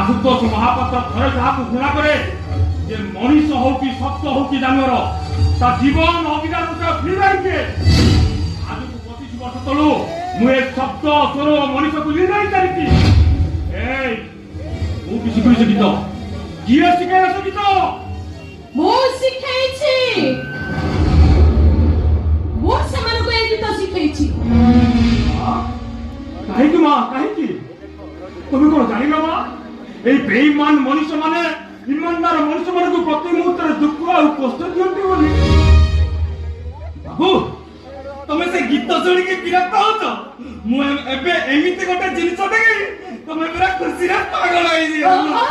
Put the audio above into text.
आशुतोष महापात्र थरे जहाँ घृणा करे जे मनीष हो कि सत्य हो कि जानवर ता जीवन अधिकार फिर आज को 25 वर्ष तलू मुझे शब्द स्वर मनीष को निर्णय करी शिखी गीत किए शिखे गीत मो शिखाइछि मो समान को गीत शिखाइछि काहे मां काहे तुम कौन जान मां এই বেঈমান মনুষ্য মানে ইমানদার মনুষ্য মানে প্রতি মুহূর্তে দুঃখ আর কষ্ট দিতে বলি বাবু তুমি সে গীত শুনি কি বিরক্ত হচ্ছ মু এবে এমিতি গোটে জিনিস দেখি তুমি পুরা খুশি রে পাগল হই যাও